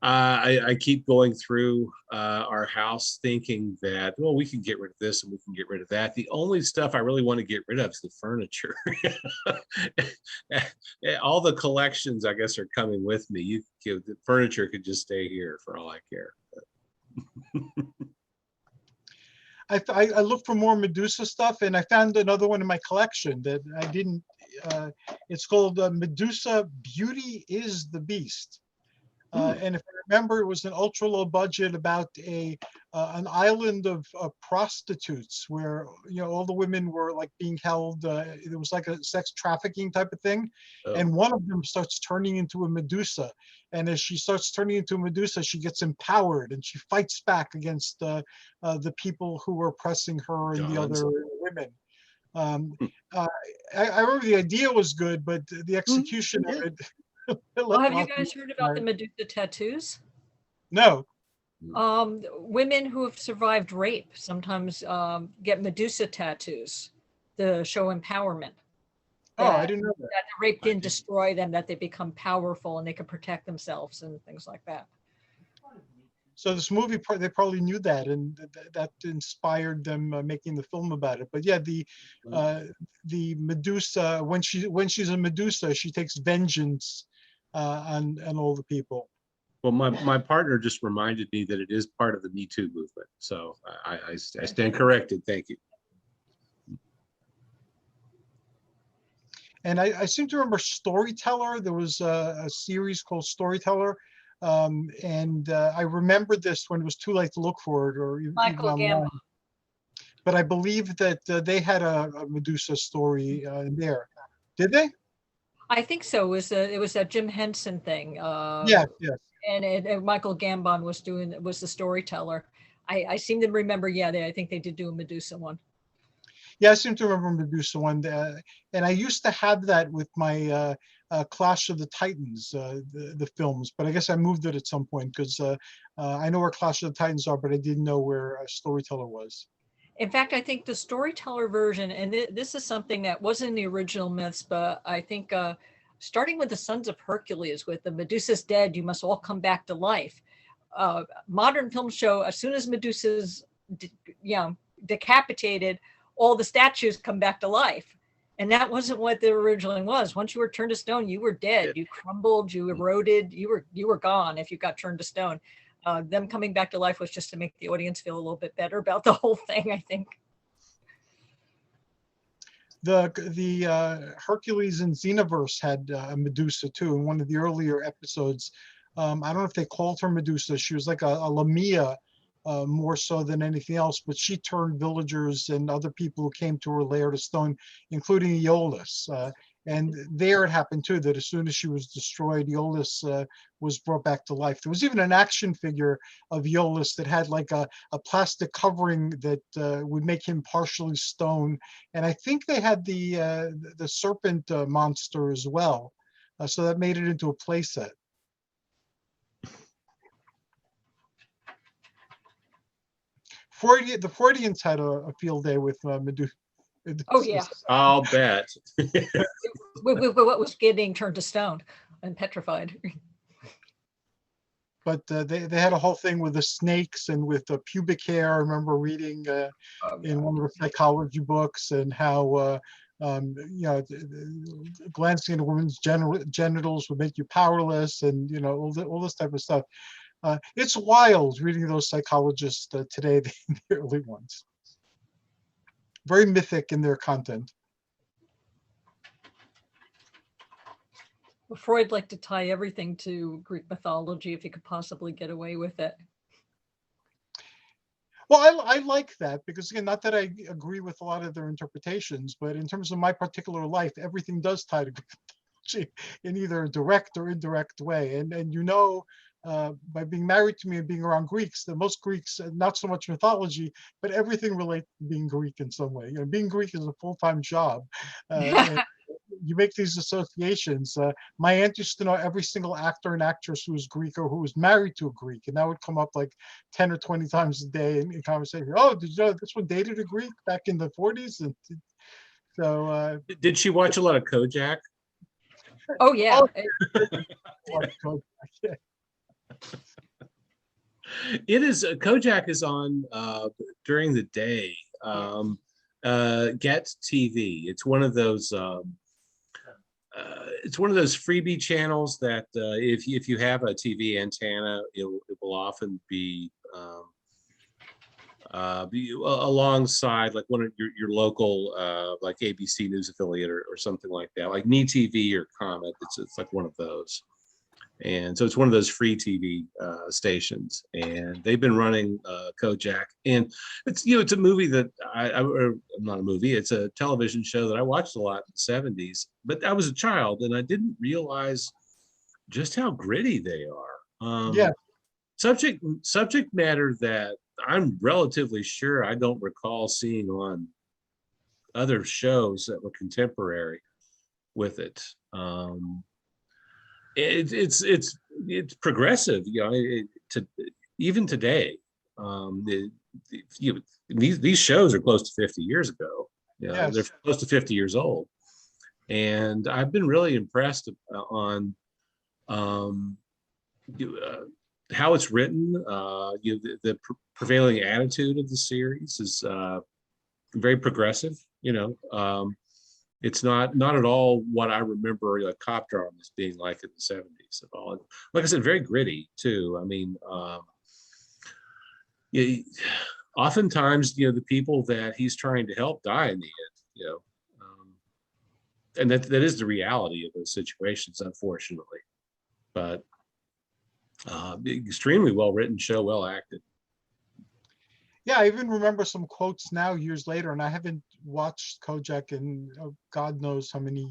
I keep going through our house thinking that, well, we can get rid of this and we can get rid of that. The only stuff I really want to get rid of is the furniture. All the collections, I guess, are coming with me. The furniture could just stay here for all I care. I looked for more Medusa stuff, and I found another one in my collection that I didn't. It's called Medusa Beauty is the Beast. And if I remember, it was an ultra low budget about an island of prostitutes where, you know, all the women were like being held. It was like a sex trafficking type of thing. Oh. And one of them starts turning into a Medusa. And as she starts turning into a Medusa, she gets empowered and she fights back against the people who were oppressing her and the other women. I remember the idea was good, but the execution of it. Oh, have you guys heard about the Medusa Tattoos? No. Women who have survived rape sometimes get Medusa tattoos to show empowerment. Oh, I didn't know that. That the rape didn't destroy them, that they become powerful and they can protect themselves and things like that. So this movie, they probably knew that, and that inspired them making the film about it. But yeah, the Medusa, when she's a Medusa, she takes vengeance on all the people. Well, my partner just reminded me that it is part of the Me Too movement. So I stand corrected. Thank you. And I seem to remember Storyteller. There was a series called Storyteller. And I remembered this when it was too late to look for it, or Michael Gambon. But I believe that they had a Medusa story in there. Did they? I think so. It was a Jim Henson thing. Yes. And Michael Gambon was the storyteller. I seem to remember. Yeah, I think they did do a Medusa one. Yeah, I seem to remember Medusa one. And I used to have that with my Clash of the Titans, the films. But I guess I moved it at some point because I know where Clash of the Titans are, but I didn't know where Storyteller was. In fact, I think the storyteller version, and this is something that wasn't in the original myths, but I think starting with the Sons of Hercules, with the Medusa's dead, you must all come back to life. Modern films show as soon as Medusa's decapitated, all the statues come back to life. And that wasn't what the original was. Once you were turned to stone, you were dead. You crumbled, you eroded, you were gone if you got turned to stone. Them coming back to life was just to make the audience feel a little bit better about the whole thing, I think. The Hercules and Xenoverse had a Medusa too in one of the earlier episodes. I don't know if they called her Medusa. She was like a Lamia more so than anything else, but she turned villagers and other people who came to her lair to stone, including Aeolus. And there it happened too, that as soon as she was destroyed, Aeolus was brought back to life. There was even an action figure of Aeolus that had like a plastic covering that would make him partially stone. And I think they had the serpent monster as well. So that made it into a playset. The Freudians had a field day with Medusa. Oh yeah, I'll bet. with what was getting turned to stone and petrified. But they had a whole thing with the snakes and with the pubic hair. I remember reading in one of the psychology books, and how glancing at a woman's genitals would make you powerless, and all this type of stuff. It's wild reading those psychologists today, the early ones. Very mythic in their content. Well, Freud liked to tie everything to Greek mythology if he could possibly get away with it. Well, I like that because, again, not that I agree with a lot of their interpretations, but in terms of my particular life, everything does tie to Greek mythology in either a direct or indirect way. And by being married to me and being around Greeks, that most Greeks, not so much mythology, but everything relates to being Greek in some way. Being Greek is a full-time job. You make these associations. My aunt used to know every single actor and actress who was Greek or who was married to a Greek, and that would come up like 10 or 20 times a day in conversation. Oh, did you know this one dated a Greek back in the 40s? And so, did she watch a lot of Kojak? Oh yeah. It is, Kojak is on during the day. Get TV. It's one of those freebie channels that if you have a TV antenna, it will often be alongside like one of your local like ABC News affiliate or something like that, like Me TV or Comet. It's like one of those. And so it's one of those free TV stations, and they've been running Kojak. And it's a movie that or not a movie, it's a television show that I watched a lot in the 70s, but I was a child and I didn't realize just how gritty they are. Yeah. Subject matter that I'm relatively sure I don't recall seeing on other shows that were contemporary with it. It's progressive, even today. These shows are close to 50 years ago. Yes. They're close to 50 years old, and I've been really impressed on how it's written. The prevailing attitude of the series is very progressive. It's not at all what I remember cop dramas being like in the 70s at all. And like I said, very gritty too. I mean, oftentimes, the people that he's trying to help die in the end, and that is the reality of those situations, unfortunately. But extremely well written show, well acted. Yeah, I even remember some quotes now years later, and I haven't watched Kojak in God knows how many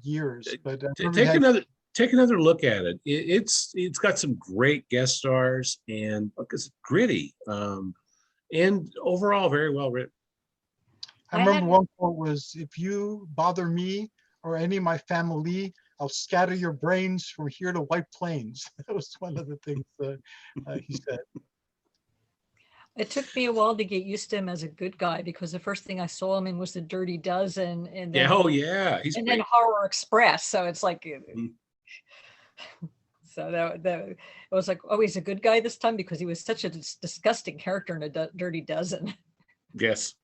years. But take another look at it. It's got some great guest stars, and it's gritty, and overall very well written. I remember one quote was, "If you bother me or any of my family, I'll scatter your brains from here to White Plains." That was one of the things he said. It took me a while to get used to him as a good guy, because the first thing I saw him in was the Dirty Dozen, and then he's and great. then Horror Express. So it's like, Mhm. so that it was like, oh, he's a good guy this time, because he was such a disgusting character in a Dirty Dozen. Yes.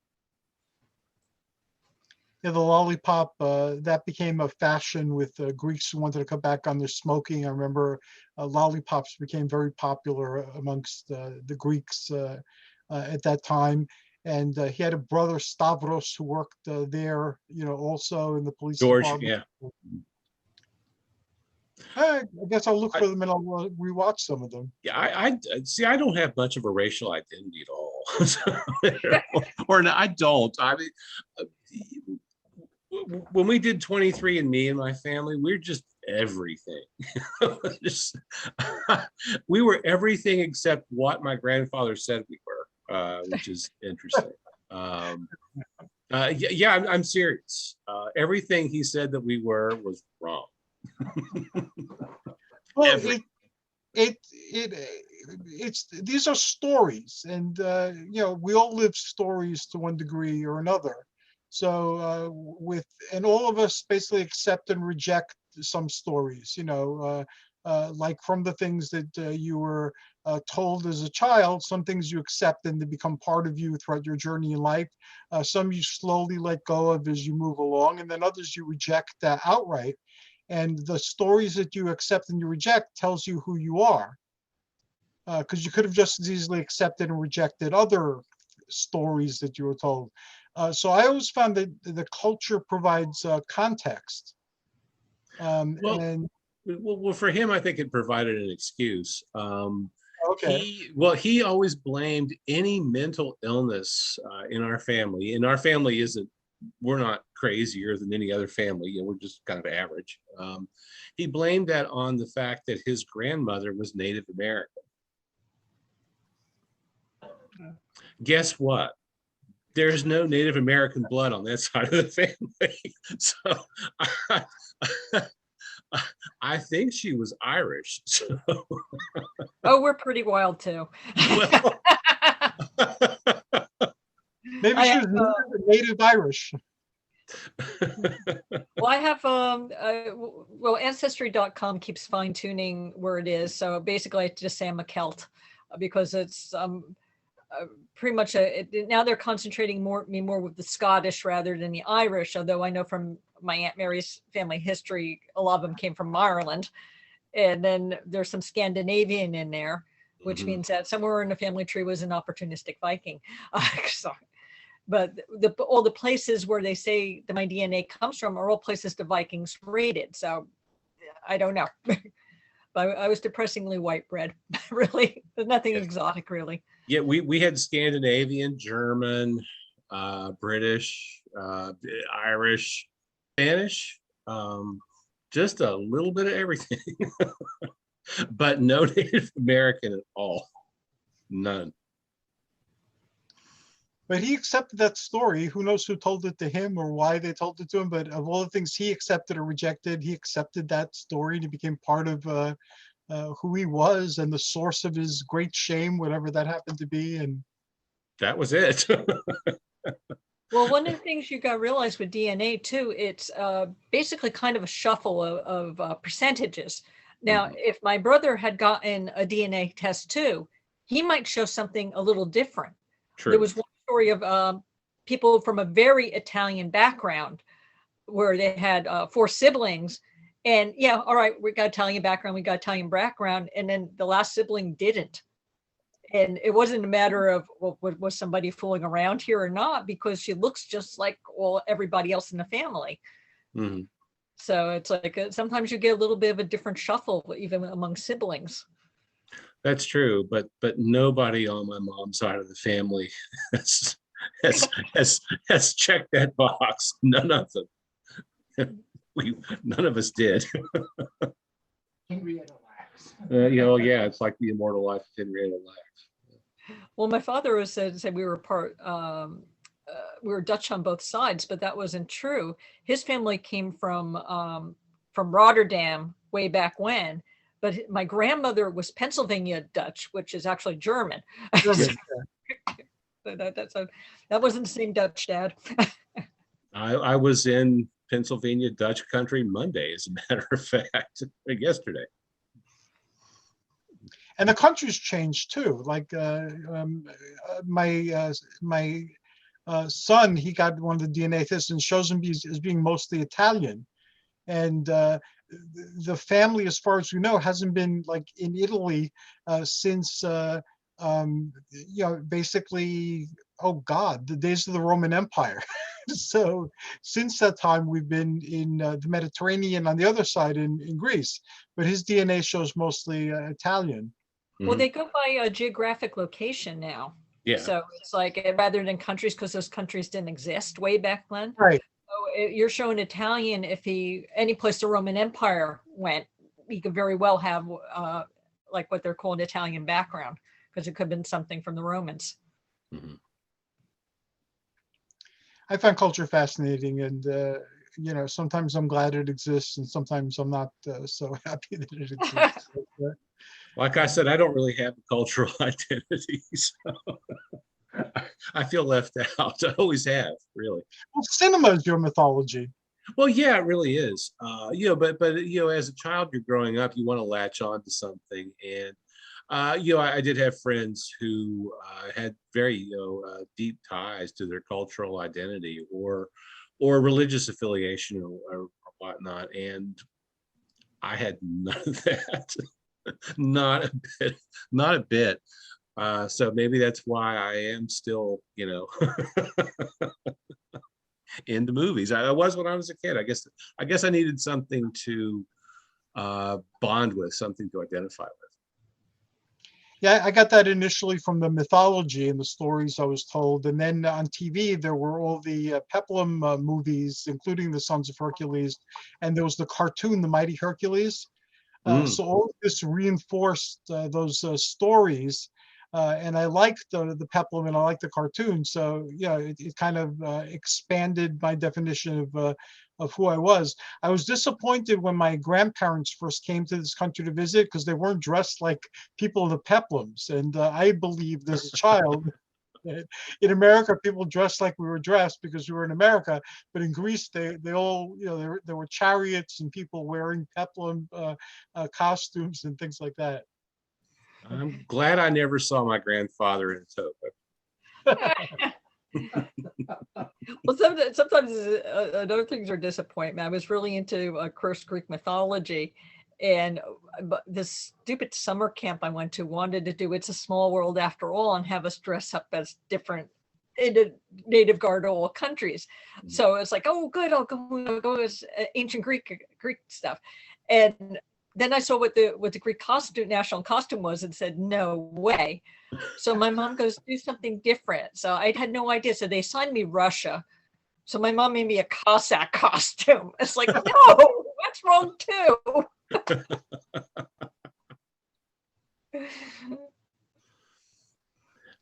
Yeah, the lollipop, that became a fashion with Greeks who wanted to cut back on their smoking. I remember lollipops became very popular amongst the Greeks at that time. And he had a brother, Stavros, who worked there, also in the police George, department. yeah. I guess I'll look for them and I'll rewatch some of them. Yeah, I see. I don't have much of a racial identity at all, or no, I don't. I mean, when we did 23andMe in my family, we're just everything. We were everything except what my grandfather said we were, which is interesting. Yeah, I'm serious. Everything he said that we were was wrong. Well, it's these are stories, and we all live stories to one degree or another. So and all of us basically accept and reject some stories, like from the things that you were told as a child. Some things you accept and they become part of you throughout your journey in life. Some you slowly let go of as you move along, and then others you reject outright. And the stories that you accept and you reject tells you who you are, because you could have just as easily accepted and rejected other stories that you were told. So I always found that the culture provides context. Well, for him, I think it provided an excuse. Okay. He always blamed any mental illness in our family. And our family we're not crazier than any other family. We're just kind of average. He blamed that on the fact that his grandmother was Native American. Guess what? There's no Native American blood on that side of the family. So I think she was Irish. So. Oh, we're pretty wild too. Well, maybe she was native Irish. Well, I have well, ancestry.com keeps fine tuning where it is. So basically I just say I'm a Celt because it's pretty much now they're concentrating me more with the Scottish rather than the Irish, although I know from my Aunt Mary's family history, a lot of them came from Ireland. And then there's some Scandinavian in there, which means that somewhere in the family tree was an opportunistic Viking. So, but all the places where they say that my DNA comes from are all places the Vikings raided. So I don't know. But I was depressingly white bread, really. There's nothing exotic, really. Yeah, we had Scandinavian, German, British, Irish, Spanish, just a little bit of everything, but no Native American at all. None. But he accepted that story. Who knows who told it to him or why they told it to him? But of all the things he accepted or rejected, he accepted that story and it became part of who he was and the source of his great shame, whatever that happened to be. And that was it. Well, one of the things you got to realize with DNA too, it's basically kind of a shuffle of percentages. Now, if my brother had gotten a DNA test too, he might show something a little different. True. There was one story of people from a very Italian background where they had 4 siblings. And yeah, all right, we got Italian background, and then the last sibling didn't. And it wasn't a matter of, well, was somebody fooling around here or not, because she looks just like everybody else in the family. Mm-hmm. So it's like sometimes you get a little bit of a different shuffle even among siblings. That's true, but nobody on my mom's side of the family has checked that box. None of them. None of us did. Henrietta Lacks. Yeah, it's like the immortal life of Henrietta Lacks. Well, my father said we were we were Dutch on both sides, but that wasn't true. His family came from Rotterdam way back when, but my grandmother was Pennsylvania Dutch, which is actually German. That wasn't the same Dutch, Dad. I was in Pennsylvania Dutch country Monday, as a matter of fact, yesterday. And the country's changed too. Like my son, he got one of the DNA tests and shows him as being mostly Italian. And the family, as far as we know, hasn't been like in Italy since, basically, oh God, the days of the Roman Empire. So since that time, we've been in the Mediterranean on the other side in Greece, but his DNA shows mostly Italian. Well, they go by a geographic location now. Yeah. So it's like rather than countries, because those countries didn't exist way back then. Right. So you're showing Italian if any place the Roman Empire went, he could very well have like what they're called Italian background, because it could have been something from the Romans. Mm-hmm. I find culture fascinating, and sometimes I'm glad it exists, and sometimes I'm not so happy that it exists. Like I said, I don't really have a cultural identity, so I feel left out. I always have, really. Well, cinema is your mythology. Well, yeah, it really is. But as a child, you're growing up, you want to latch on to something, and I did have friends who had very deep ties to their cultural identity or religious affiliation or whatnot, and I had none of that. Not a bit. So maybe that's why I am still, into movies. I was when I was a kid. I guess I needed something to bond with, something to identify with. Yeah, I got that initially from the mythology and the stories I was told. And then on TV, there were all the Peplum movies, including the Sons of Hercules. And there was the cartoon, The Mighty Hercules. So all of this reinforced those stories. And I liked the Peplum and I liked the cartoon. So yeah, it kind of expanded my definition of who I was. I was disappointed when my grandparents first came to this country to visit, because they weren't dressed like people in the Peplums. And I believed as a child In America, people dressed like we were dressed because we were in America, but in Greece, they all, there were chariots and people wearing peplum costumes and things like that. I'm glad I never saw my grandfather in a toga. Well, sometimes other things are disappointment. I was really into cursed Greek mythology, and this stupid summer camp I went to wanted to do It's a Small World After All and have us dress up as different native Gargoyle countries. So it's like, oh, good, I'll go as ancient Greek stuff. And then I saw what the Greek national costume was and said, no way. So my mom goes, do something different. So I had no idea. So they assigned me Russia. So my mom made me a Cossack costume. It's like, no, that's wrong too.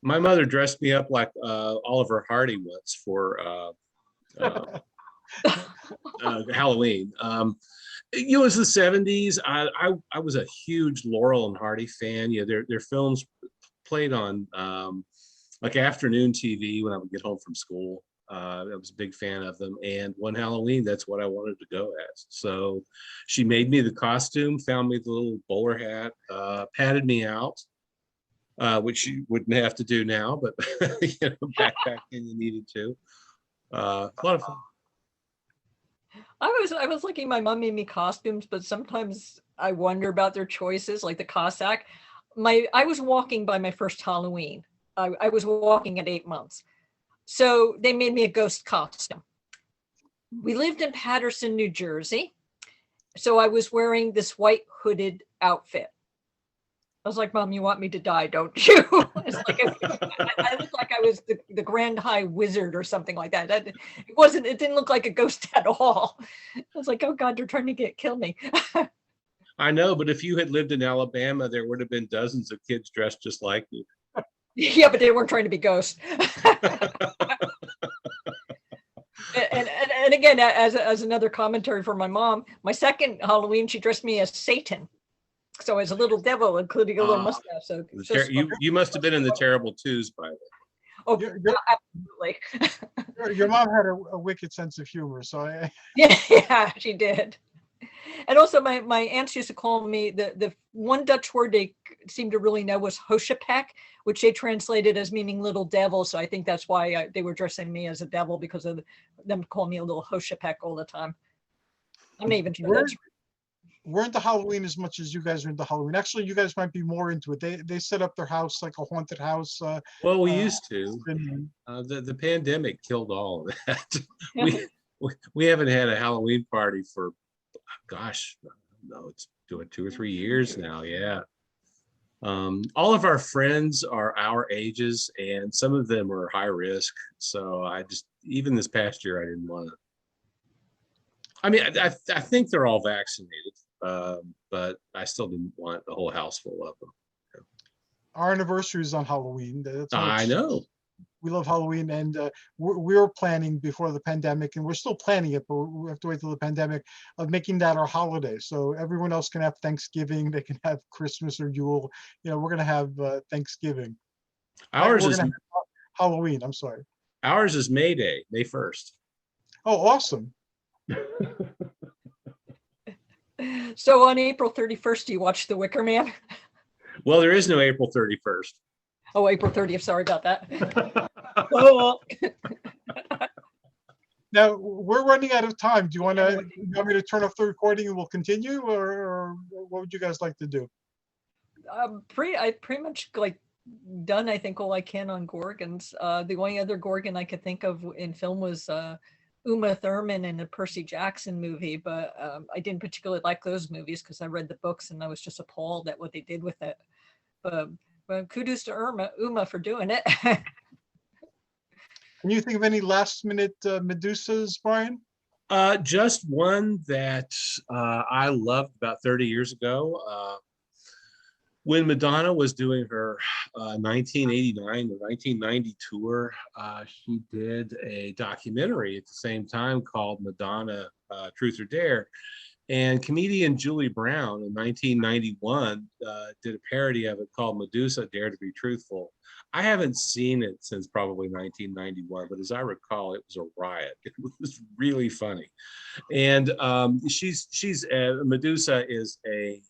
My mother dressed me up like Oliver Hardy once for Halloween. It was the 70s. I was a huge Laurel and Hardy fan. Their films played on like afternoon TV when I would get home from school. I was a big fan of them. And one Halloween, that's what I wanted to go as. So she made me the costume, found me the little bowler hat, patted me out, which you wouldn't have to do now, but back then you needed to. A lot of fun. I was lucky my mom made me costumes, but sometimes I wonder about their choices, like the Cossack. I was walking by my first Halloween. I was walking at 8 months. So they made me a ghost costume. We lived in Paterson, New Jersey. So I was wearing this white hooded outfit. I was like, Mom, you want me to die, don't you? It's like I looked like I was the Grand High Wizard or something like that. It didn't look like a ghost at all. I was like, oh God, they're trying to kill me. I know, but if you had lived in Alabama, there would have been dozens of kids dressed just like you. Yeah, but they weren't trying to be ghosts. and again, as another commentary for my mom, my second Halloween, she dressed me as Satan. So as a little devil, including a little mustache. So you must have been in the Terrible Twos by then. Oh, absolutely. Your mom had a wicked sense of humor, so yeah, she did. And also my aunts used to call me the one Dutch word they seemed to really know was Hoshapek, which they translated as meaning little devil. So I think that's why they were dressing me as a devil, because of them calling me a little Hoshapek all the time. I'm not even sure we're into Halloween as much as you guys are into Halloween. Actually, you guys might be more into it. They set up their house like a haunted house. Well, we used to. The pandemic killed all of that. we haven't had a Halloween party for, gosh, no, it's doing 2 or 3 years now. Yeah. All of our friends are our ages, and some of them are high risk. So even this past year, I didn't want to. I mean, I think they're all vaccinated, but I still didn't want the whole house full of them. Our anniversary is on Halloween. I know. We love Halloween, and we were planning before the pandemic, and we're still planning it, but we have to wait till the pandemic, of making that our holiday. So everyone else can have Thanksgiving, they can have Christmas or Yule. We're going to have Thanksgiving. Ours is Halloween. I'm sorry. Ours is May Day, May 1st. Oh, awesome. So on April 31st, do you watch The Wicker Man? Well, there is no April 31st. Oh, April 30th. Sorry about that. Oh. Now we're running out of time. Do you want me to turn off the recording and we'll continue, or what would you guys like to do? I pretty much done, I think, all I can on Gorgons. The only other Gorgon I could think of in film was Uma Thurman in the Percy Jackson movie, but I didn't particularly like those movies because I read the books and I was just appalled at what they did with it. But kudos to Uma for doing it. Can you think of any last minute Medusas, Brian? Just one that I loved about 30 years ago. When Madonna was doing her 1989 to 1990 tour, she did a documentary at the same time called Madonna Truth or Dare. And comedian Julie Brown in 1991 did a parody of it called Medusa, Dare to Be Truthful. I haven't seen it since probably 1991, but as I recall, it was a riot. It was really funny. And Medusa is a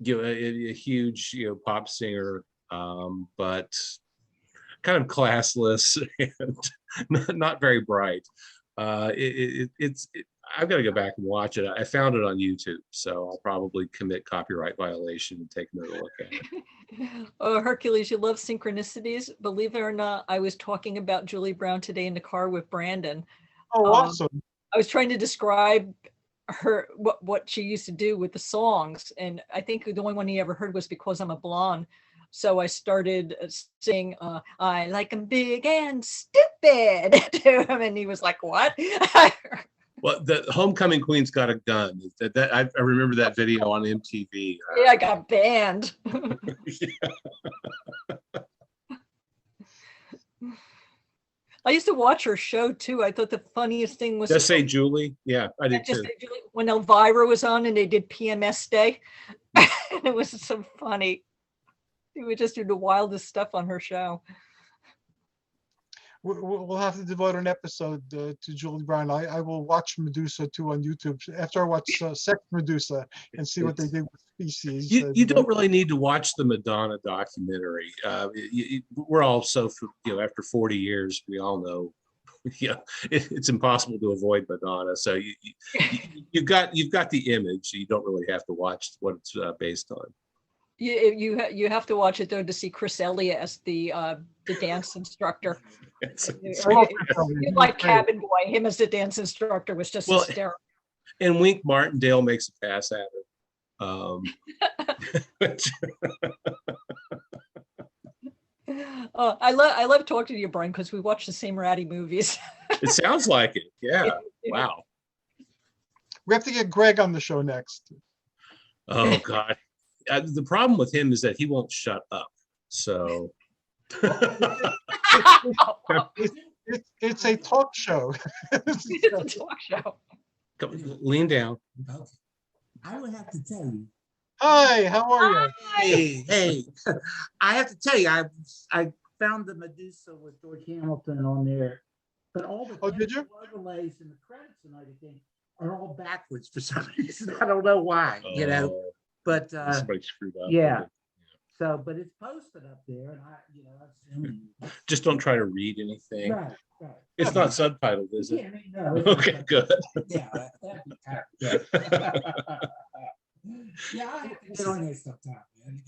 a huge pop singer, but kind of classless and not very bright. I've got to go back and watch it. I found it on YouTube, so I'll probably commit copyright violation and take another look at it. Oh, Hercules, you love synchronicities. Believe it or not, I was talking about Julie Brown today in the car with Brandon. Oh, awesome. I was trying to describe her what she used to do with the songs, and I think the only one he ever heard was Because I'm a Blonde. So I started saying, I like 'em big and stupid to him, and he was like, what? Well, the Homecoming Queen's Got a Gun. I remember that video on MTV. Yeah, I got banned. I used to watch her show too. I thought the funniest thing was Just Say Julie. Yeah, I did too. Julie, when Elvira was on and they did PMS Day. And it was so funny. He would just do the wildest stuff on her show. We'll have to devote an episode to Julie Brown. I will watch Medusa too on YouTube after I watch Sex Medusa and see what they did with Species. You don't really need to watch the Madonna documentary. We're all so, after 40 years, we all know, it's impossible to avoid Madonna. So you've got the image. You don't really have to watch what it's based on. You have to watch it though to see Chris Elliott as the dance instructor. Like Cabin Boy, him as the dance instructor was just hysterical. And Wink Martindale makes a pass at her. I love talking to you, Brian, because we watch the same ratty movies. It sounds like it. Yeah. Wow. We have to get Greg on the show next. Oh God. The problem with him is that he won't shut up. So it's a talk show. It's a talk show. Lean down. Okay. I would have to tell you. Hi, how are you? Hey. I have to tell you, I found the Medusa with George Hamilton on there, but all the did you? overlays and the credits and everything are all backwards for some reason. I don't know why, But somebody screwed up. yeah. So, but it's posted up there, and I assume. Just don't try to read anything. Right. It's not subtitled, is it? Yeah, no, Okay, good. Yeah, that'd be kind of good. Yeah, I have to get on there sometime, man.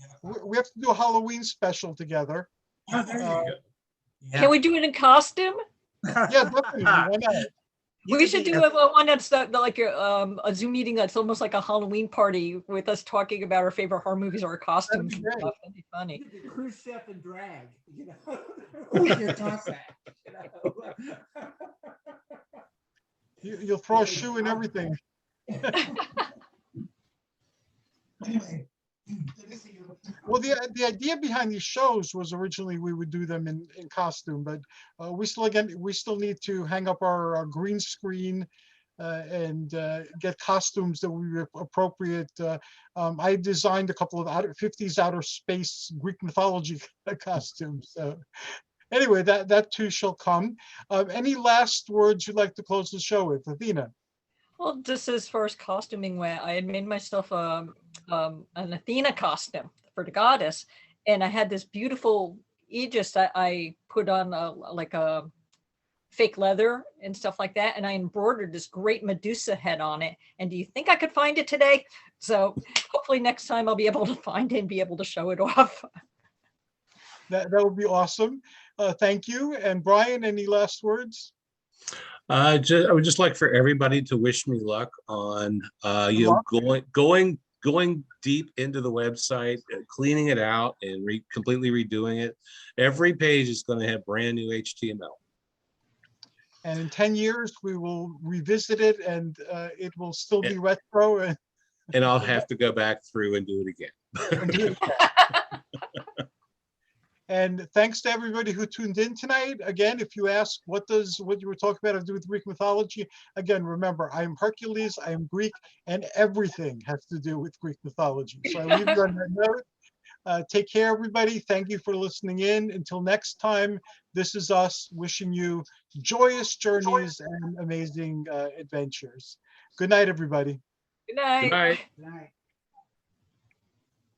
We have to do a Halloween special together. Oh, there you go. Yeah. Can we do it in costume? Yeah, definitely. Why not? We should do one that's like a Zoom meeting that's almost like a Halloween party with us talking about our favorite horror movies or our costumes and stuff. That'd be funny. Cruise chef and drag, Your toss at, You'll throw a shoe and everything. Well, the idea behind these shows was originally we would do them in costume, but we still need to hang up our green screen and get costumes that would be appropriate. I designed a couple of 50s outer space Greek mythology costumes. So anyway, that too shall come. Any last words you'd like to close the show with, Athena? Well, just as far as costuming went, I had made myself an Athena costume for the goddess, and I had this beautiful aegis that I put on like a fake leather and stuff like that, and I embroidered this great Medusa head on it. And do you think I could find it today? So hopefully next time I'll be able to find it and be able to show it off. That would be awesome. Thank you. And Brian, any last words? I would just like for everybody to wish me luck on going deep into the website, cleaning it out, and completely redoing it. Every page is going to have brand new HTML. And in 10 years, we will revisit it, and it will still be retro. And I'll have to go back through and do it again. And thanks to everybody who tuned in tonight. Again, if you ask what you were talking about have to do with Greek mythology, again, remember, I am Hercules, I am Greek, and everything has to do with Greek mythology. So I leave you on that note. Take care, everybody. Thank you for listening in. Until next time, this is us wishing you joyous journeys and amazing adventures. Good night, everybody. Good night. Good night. Good night.